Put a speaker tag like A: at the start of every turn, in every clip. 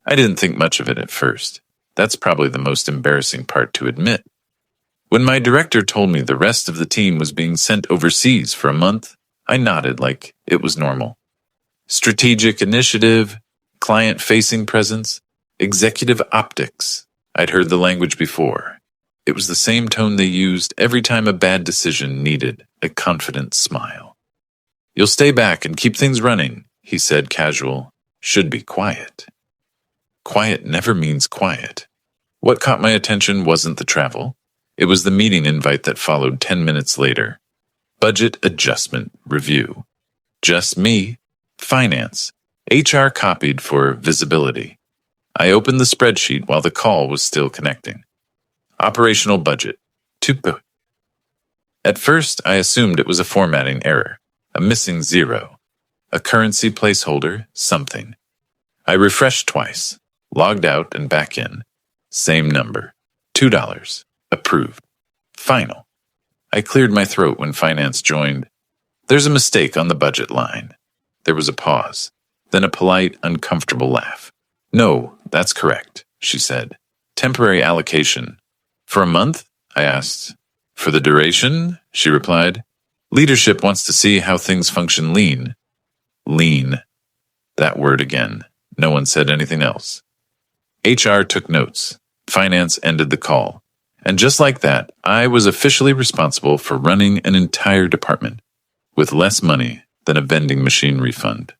A: I didn't think much of it at first. That's probably the most embarrassing part to admit. When my director told me the rest of the team was being sent overseas for a month, I nodded like it was normal. Strategic initiative, client-facing presence, executive optics. I'd heard the language before. It was the same tone they used every time a bad decision needed a confident smile. "You'll stay back and keep things running," he said casual. "Should be quiet." Quiet never means quiet. What caught my attention wasn't the travel. It was the meeting invite that followed 10 minutes later. Budget adjustment review. Just me, finance, HR copied for visibility. I opened the spreadsheet while the call was still connecting. Operational budget. At first, I assumed it was a formatting error, a missing zero, a currency placeholder, something. I refreshed twice, logged out and back in. Same number. $2. Approved. Final. I cleared my throat when finance joined. "There's a mistake on the budget line." There was a pause, then a polite, uncomfortable laugh. "No, that's correct," she said. "Temporary allocation." "For a month?" I asked. "For the duration?" she replied. "Leadership wants to see how things function lean." Lean. That word again. No one said anything else. HR took notes. Finance ended the call. And just like that, I was officially responsible for running an entire department, with less money than a vending machine refund.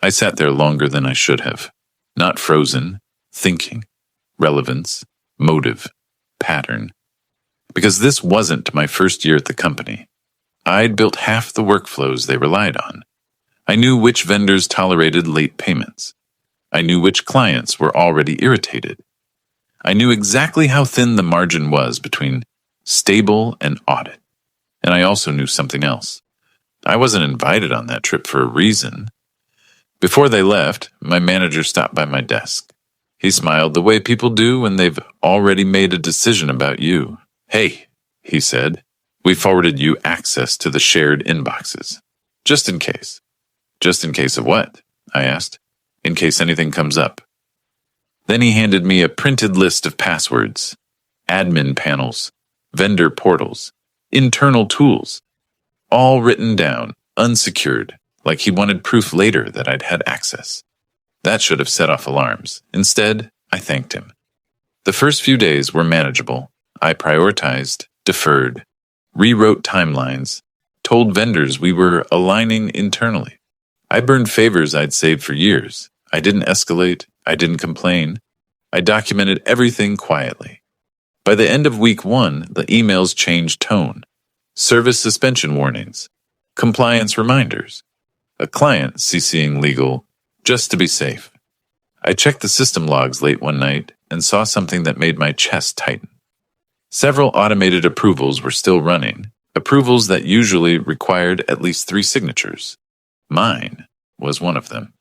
A: I sat there longer than I should have. Not frozen, thinking, relevance, motive, pattern. Because this wasn't my first year at the company. I'd built half the workflows they relied on. I knew which vendors tolerated late payments. I knew which clients were already irritated. I knew exactly how thin the margin was between stable and audit. And I also knew something else. I wasn't invited on that trip for a reason. Before they left, my manager stopped by my desk. He smiled the way people do when they've already made a decision about you. "Hey," he said, "we forwarded you access to the shared inboxes. Just in case." "Just in case of what?" I asked. "In case anything comes up." Then he handed me a printed list of passwords, admin panels, vendor portals, internal tools, all written down, unsecured, like he wanted proof later that I'd had access. That should have set off alarms. Instead, I thanked him. The first few days were manageable. I prioritized, deferred, rewrote timelines, told vendors we were aligning internally. I burned favors I'd saved for years. I didn't escalate. I didn't complain. I documented everything quietly. By the end of week 1, the emails changed tone. Service suspension warnings. Compliance reminders. A client CCing legal, just to be safe. I checked the system logs late one night and saw something that made my chest tighten. Several automated approvals were still running, approvals that usually required at least 3 signatures. Mine was one of them,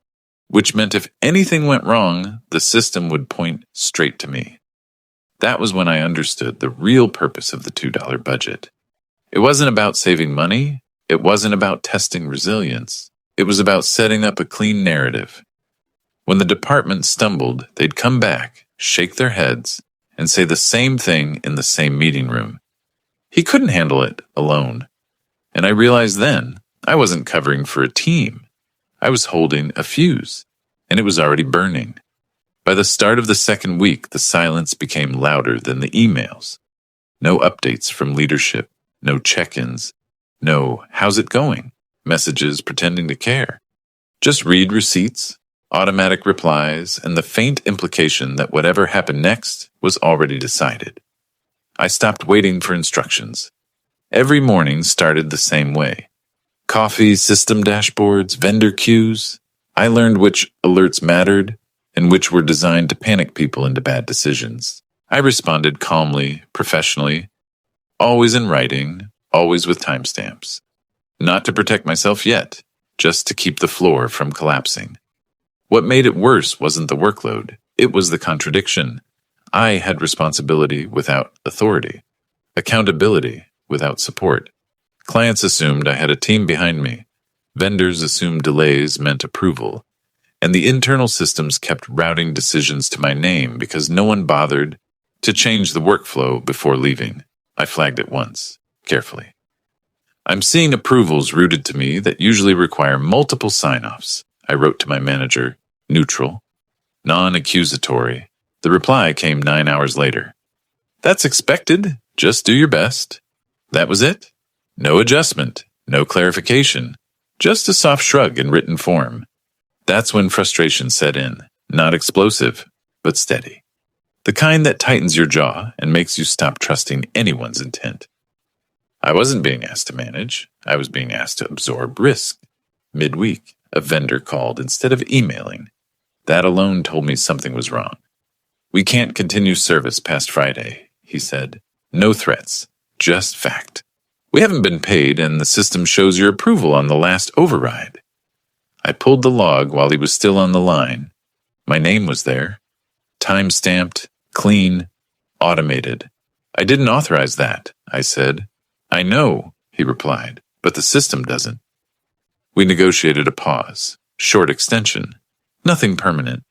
A: which meant if anything went wrong, the system would point straight to me. That was when I understood the real purpose of the $2 budget. It wasn't about saving money. It wasn't about testing resilience. It was about setting up a clean narrative. When the department stumbled, they'd come back, shake their heads, and say the same thing in the same meeting room. He couldn't handle it alone. And I realized then I wasn't covering for a team. I was holding a fuse, and it was already burning. By the start of the second week, the silence became louder than the emails. No updates from leadership, no check-ins, no "how's it going?" messages pretending to care. Just read receipts, automatic replies, and the faint implication that whatever happened next was already decided. I stopped waiting for instructions. Every morning started the same way. Coffee, system dashboards, vendor queues. I learned which alerts mattered and which were designed to panic people into bad decisions. I responded calmly, professionally, always in writing, always with timestamps. Not to protect myself yet, just to keep the floor from collapsing. What made it worse wasn't the workload, it was the contradiction. I had responsibility without authority, accountability without support. Clients assumed I had a team behind me. Vendors assumed delays meant approval. and the internal systems kept routing decisions to my name because no one bothered to change the workflow before leaving. I flagged it once, carefully. I'm seeing approvals routed to me that usually require multiple sign-offs. I wrote to my manager, neutral, non-accusatory. The reply came 9 hours later. That's expected. Just do your best. That was it. No adjustment, no clarification, just a soft shrug in written form. That's when frustration set in, not explosive, but steady. The kind that tightens your jaw and makes you stop trusting anyone's intent. I wasn't being asked to manage. I was being asked to absorb risk. Midweek, a vendor called instead of emailing. That alone told me something was wrong. We can't continue service past Friday, he said. No threats, just fact. We haven't been paid and the system shows your approval on the last override. I pulled the log while he was still on the line. My name was there. Time-stamped, clean, automated. I didn't authorize that, I said. I know, he replied, but the system doesn't. We negotiated a pause, short extension, nothing permanent.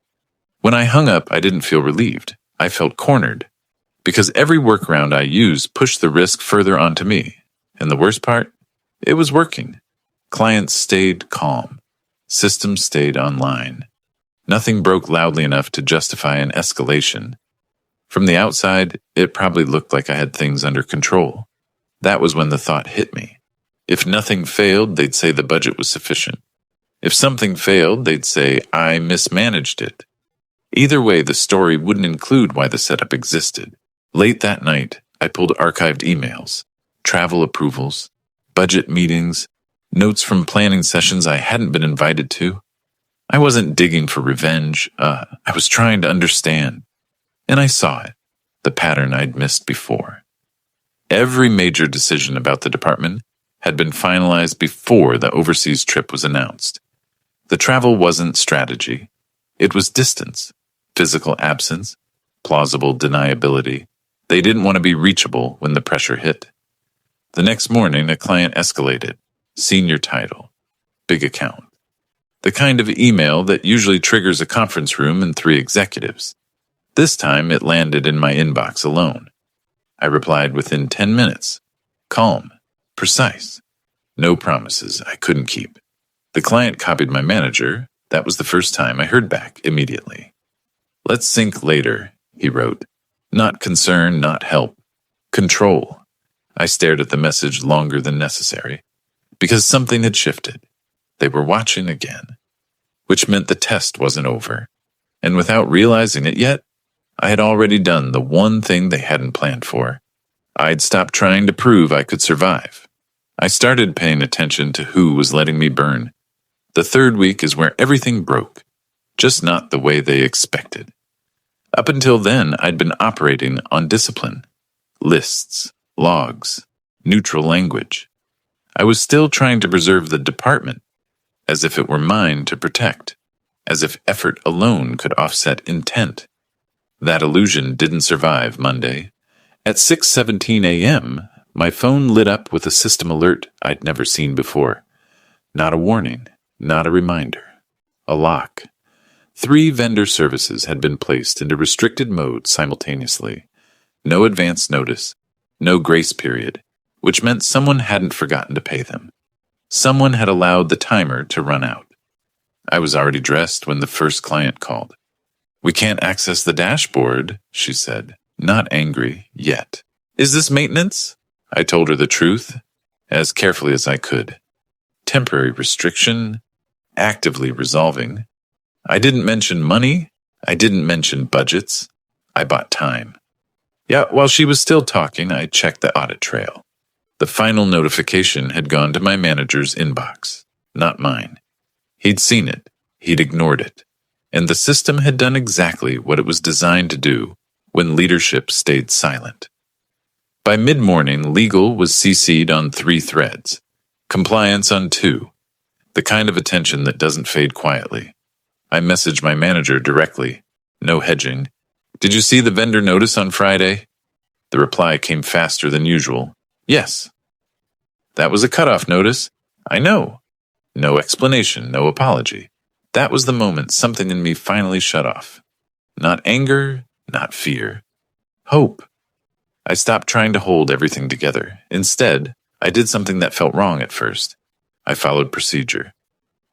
A: When I hung up, I didn't feel relieved. I felt cornered, because every workaround I used pushed the risk further onto me. And the worst part? It was working. Clients stayed calm. Systems stayed online. Nothing broke loudly enough to justify an escalation. From the outside, it probably looked like I had things under control. That was when the thought hit me. If nothing failed, they'd say the budget was sufficient. If something failed, they'd say I mismanaged it. Either way, the story wouldn't include why the setup existed. Late that night, I pulled archived emails, travel approvals, budget meetings, notes from planning sessions I hadn't been invited to. I wasn't digging for revenge. I was trying to understand. And I saw it, the pattern I'd missed before. Every major decision about the department had been finalized before the overseas trip was announced. The travel wasn't strategy. It was distance, physical absence, plausible deniability. They didn't want to be reachable when the pressure hit. The next morning, a client escalated. Senior title. Big account. The kind of email that usually triggers a conference room and 3 executives. This time, it landed in my inbox alone. I replied within 10 minutes. Calm. Precise. No promises I couldn't keep. The client copied my manager. That was the first time I heard back immediately. Let's sync later, he wrote. Not concern, not help. Control. I stared at the message longer than necessary, because something had shifted. They were watching again, which meant the test wasn't over. And without realizing it yet, I had already done the one thing they hadn't planned for. I'd stopped trying to prove I could survive. I started paying attention to who was letting me burn. The 3rd week is where everything broke, just not the way they expected. Up until then, I'd been operating on discipline, lists, logs, neutral language. I was still trying to preserve the department, as if it were mine to protect, as if effort alone could offset intent. That illusion didn't survive Monday. At 6:17 a.m., my phone lit up with a system alert I'd never seen before. Not a warning, not a reminder. A lock. 3 vendor services had been placed into restricted mode simultaneously. No advance notice, no grace period, which meant someone hadn't forgotten to pay them. Someone had allowed the timer to run out. I was already dressed when the first client called. We can't access the dashboard, she said, not angry yet. Is this maintenance? I told her the truth, as carefully as I could. Temporary restriction, actively resolving. I didn't mention money. I didn't mention budgets. I bought time. Yeah, while she was still talking, I checked the audit trail. The final notification had gone to my manager's inbox, not mine. He'd seen it. He'd ignored it. And the system had done exactly what it was designed to do when leadership stayed silent. By mid-morning, legal was CC'd on 3 threads, compliance on 2, the kind of attention that doesn't fade quietly. I messaged my manager directly, no hedging. Did you see the vendor notice on Friday? The reply came faster than usual. Yes. That was a cutoff notice. I know. No explanation, no apology. That was the moment something in me finally shut off. Not anger, not fear. Hope. I stopped trying to hold everything together. Instead, I did something that felt wrong at first. I followed procedure.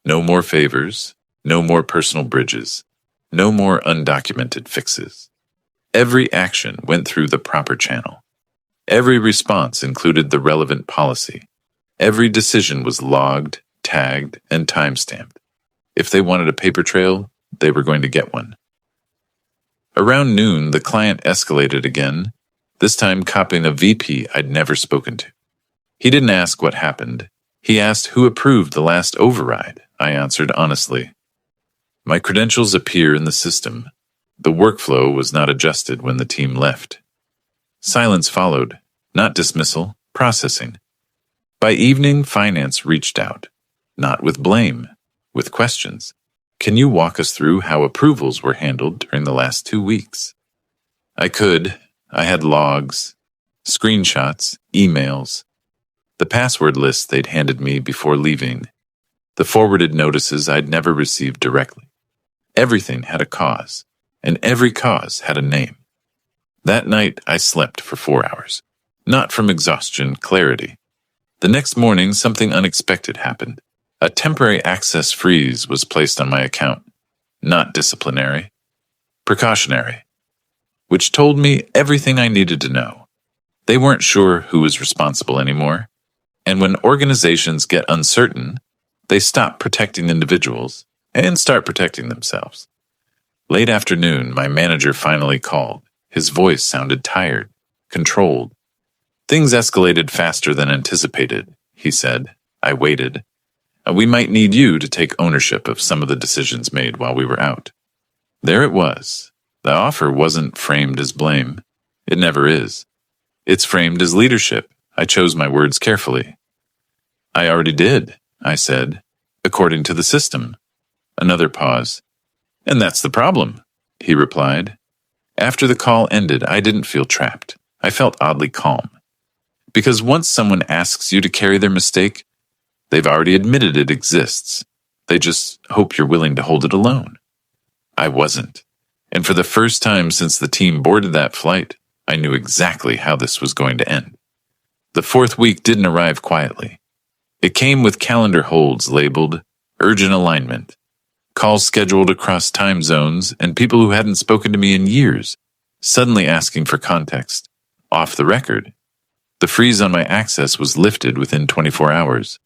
A: No more favors, no more personal bridges, no more undocumented fixes. Every action went through the proper channel. Every response included the relevant policy. Every decision was logged, tagged, and timestamped. If they wanted a paper trail, they were going to get one. Around noon, the client escalated again, this time copying a VP I'd never spoken to. He didn't ask what happened. He asked who approved the last override. I answered honestly. My credentials appear in the system. The workflow was not adjusted when the team left. Silence followed, not dismissal, processing. By evening, finance reached out, not with blame, with questions. Can you walk us through how approvals were handled during the last 2 weeks? I could. I had logs, screenshots, emails, the password list they'd handed me before leaving, the forwarded notices I'd never received directly. Everything had a cause, and every cause had a name. That night, I slept for 4 hours. Not from exhaustion, clarity. The next morning, something unexpected happened. A temporary access freeze was placed on my account. Not disciplinary. Precautionary. Which told me everything I needed to know. They weren't sure who was responsible anymore. And when organizations get uncertain, they stop protecting individuals and start protecting themselves. Late afternoon, my manager finally called. His voice sounded tired, controlled. Things escalated faster than anticipated, he said. I waited. We might need you to take ownership of some of the decisions made while we were out. There it was. The offer wasn't framed as blame. It never is. It's framed as leadership. I chose my words carefully. I already did, I said, according to the system. Another pause. And that's the problem, he replied. After the call ended, I didn't feel trapped. I felt oddly calm. Because once someone asks you to carry their mistake, they've already admitted it exists. They just hope you're willing to hold it alone. I wasn't. And for the first time since the team boarded that flight, I knew exactly how this was going to end. The 4th week didn't arrive quietly. It came with calendar holds labeled urgent alignment, calls scheduled across time zones, and people who hadn't spoken to me in years, suddenly asking for context. Off the record. The freeze on my access was lifted within 24 hours.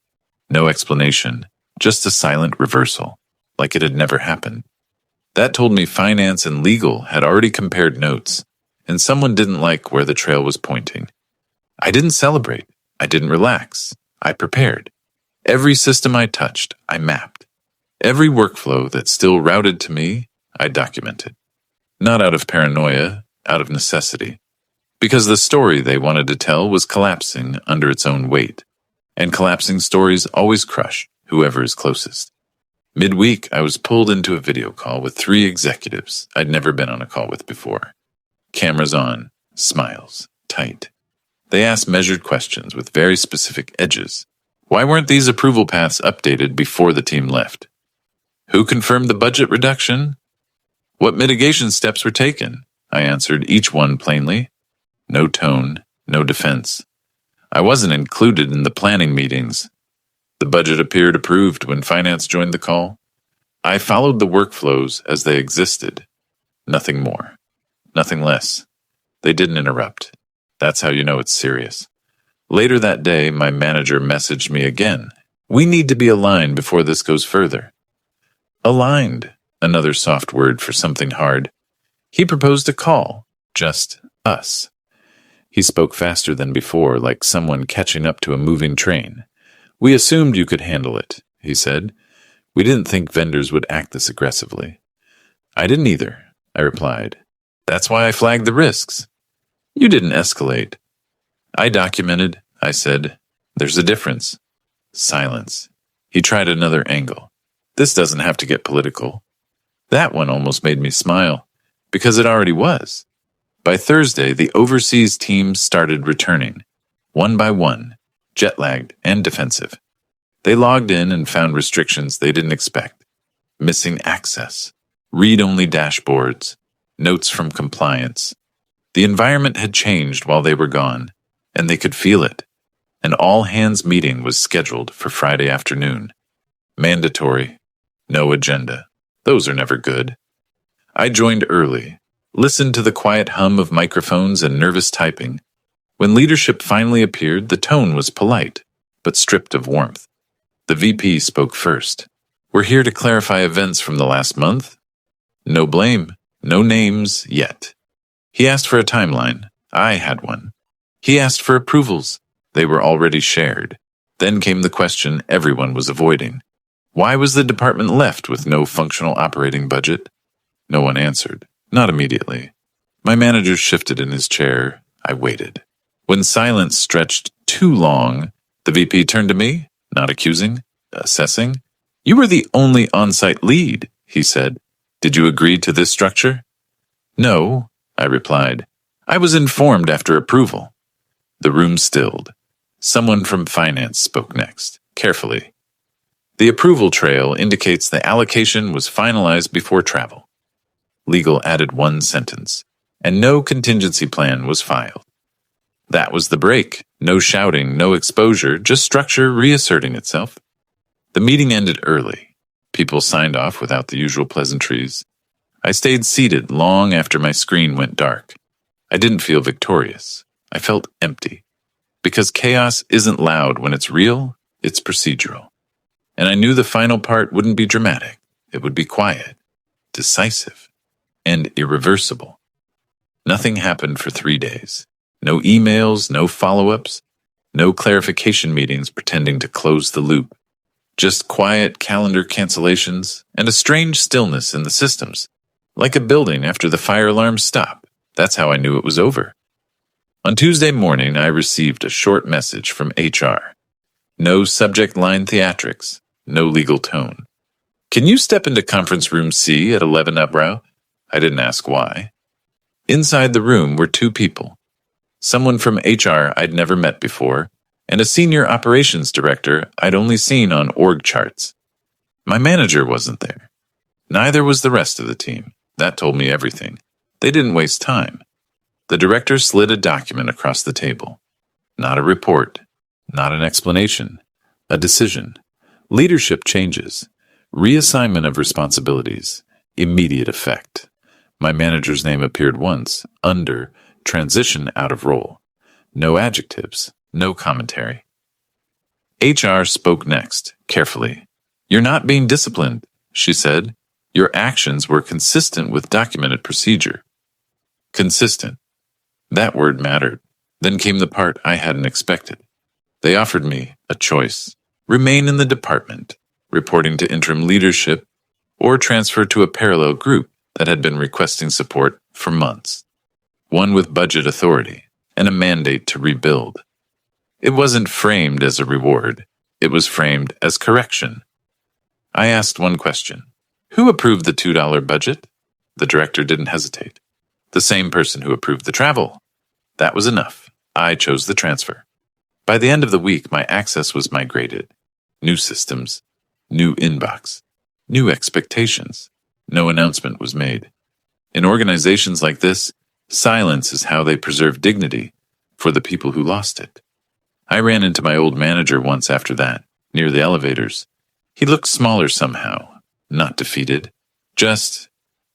A: No explanation, just a silent reversal, like it had never happened. That told me finance and legal had already compared notes, and someone didn't like where the trail was pointing. I didn't celebrate. I didn't relax. I prepared. Every system I touched, I mapped. Every workflow that still routed to me, I documented. Not out of paranoia, out of necessity. Because the story they wanted to tell was collapsing under its own weight. And collapsing stories always crush whoever is closest. Midweek, I was pulled into a video call with 3 executives I'd never been on a call with before. Cameras on, smiles, tight. They asked measured questions with very specific edges. Why weren't these approval paths updated before the team left? Who confirmed the budget reduction? What mitigation steps were taken? I answered each one plainly. No tone, no defense. I wasn't included in the planning meetings. The budget appeared approved when finance joined the call. I followed the workflows as they existed. Nothing more. Nothing less. They didn't interrupt. That's how you know it's serious. Later that day, my manager messaged me again. We need to be aligned before this goes further. Aligned, another soft word for something hard. He proposed a call, just us. He spoke faster than before, like someone catching up to a moving train. We assumed you could handle it, he said. We didn't think vendors would act this aggressively. I didn't either, I replied. That's why I flagged the risks. You didn't escalate. I documented, I said. There's a difference. Silence. He tried another angle. This doesn't have to get political. That one almost made me smile, because it already was. By Thursday, the overseas teams started returning, one by one, jet-lagged and defensive. They logged in and found restrictions they didn't expect. missing access, read-only dashboards, notes from compliance. The environment had changed while they were gone, and they could feel it. An all-hands meeting was scheduled for Friday afternoon. Mandatory. No agenda. Those are never good. I joined early, listened to the quiet hum of microphones and nervous typing. When leadership finally appeared, the tone was polite, but stripped of warmth. The VP spoke first. "We're here to clarify events from the last month." No blame, no names yet. He asked for a timeline. I had one. He asked for approvals. They were already shared. Then came the question everyone was avoiding. Why was the department left with no functional operating budget? No one answered. Not immediately. My manager shifted in his chair. I waited. When silence stretched too long, the VP turned to me, not accusing, assessing. "You were the only on-site lead," he said. "Did you agree to this structure?" "No," I replied. "I was informed after approval." The room stilled. Someone from finance spoke next, carefully. "The approval trail indicates the allocation was finalized before travel." Legal added one sentence, and no contingency plan was filed. That was the break. No shouting, no exposure, just structure reasserting itself. The meeting ended early. People signed off without the usual pleasantries. I stayed seated long after my screen went dark. I didn't feel victorious. I felt empty. Because chaos isn't loud when it's real, it's procedural. And I knew the final part wouldn't be dramatic. It would be quiet, decisive, and irreversible. Nothing happened for 3 days. No emails, no follow-ups, no clarification meetings pretending to close the loop. Just quiet calendar cancellations and a strange stillness in the systems, like a building after the fire alarms stop. That's how I knew it was over. On Tuesday morning, I received a short message from HR. No subject line theatrics, no legal tone. "Can you step into conference room C at 11 Ubrow?" I didn't ask why. Inside the room were 2 people. Someone from HR I'd never met before, and a senior operations director I'd only seen on org charts. My manager wasn't there. Neither was the rest of the team. That told me everything. They didn't waste time. The director slid a document across the table. Not a report, not an explanation, a decision. Leadership changes. Reassignment of responsibilities. Immediate effect. My manager's name appeared once, under transition out of role. No adjectives, no commentary. HR spoke next, carefully. "You're not being disciplined," she said. "Your actions were consistent with documented procedure." Consistent. That word mattered. Then came the part I hadn't expected. They offered me a choice. Remain in the department, reporting to interim leadership, or transfer to a parallel group that had been requesting support for months. One with budget authority and a mandate to rebuild. It wasn't framed as a reward. It was framed as correction. I asked one question. "Who approved the $2 budget?" The director didn't hesitate. "The same person who approved the travel." That was enough. I chose the transfer. By the end of the week, my access was migrated. New systems, new inbox, new expectations. No announcement was made. In organizations like this, silence is how they preserve dignity for the people who lost it. I ran into my old manager once after that, near the elevators. He looked smaller somehow, not defeated, just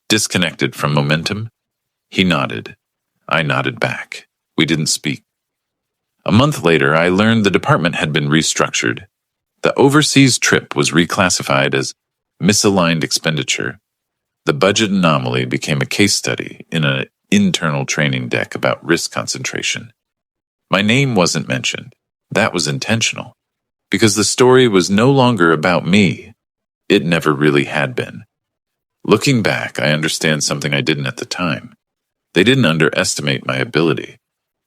A: disconnected from momentum. He nodded. I nodded back. We didn't speak. A month later, I learned the department had been restructured. The overseas trip was reclassified as misaligned expenditure. The budget anomaly became a case study in an internal training deck about risk concentration. My name wasn't mentioned. That was intentional, because the story was no longer about me. It never really had been. Looking back, I understand something I didn't at the time. They didn't underestimate my ability.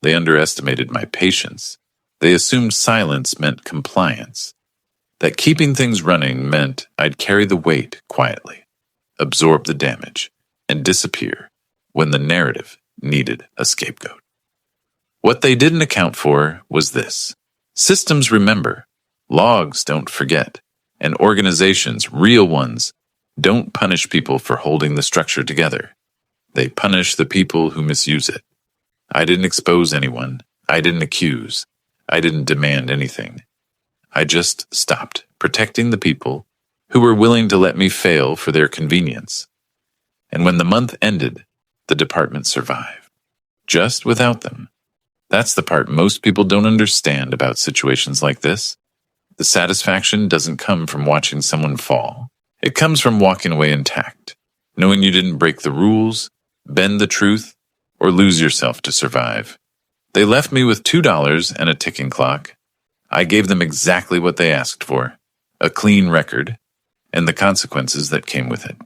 A: They underestimated my patience. They assumed silence meant compliance. That keeping things running meant I'd carry the weight quietly, absorb the damage, and disappear when the narrative needed a scapegoat. What they didn't account for was this. Systems remember, logs don't forget, and organizations, real ones, don't punish people for holding the structure together. They punish the people who misuse it. I didn't expose anyone. I didn't accuse. I didn't demand anything. I just stopped protecting the people who were willing to let me fail for their convenience. And when the month ended, the department survived. Just without them. That's the part most people don't understand about situations like this. The satisfaction doesn't come from watching someone fall. It comes from walking away intact, knowing you didn't break the rules, bend the truth, or lose yourself to survive. They left me with $2 and a ticking clock. I gave them exactly what they asked for, a clean record, and the consequences that came with it.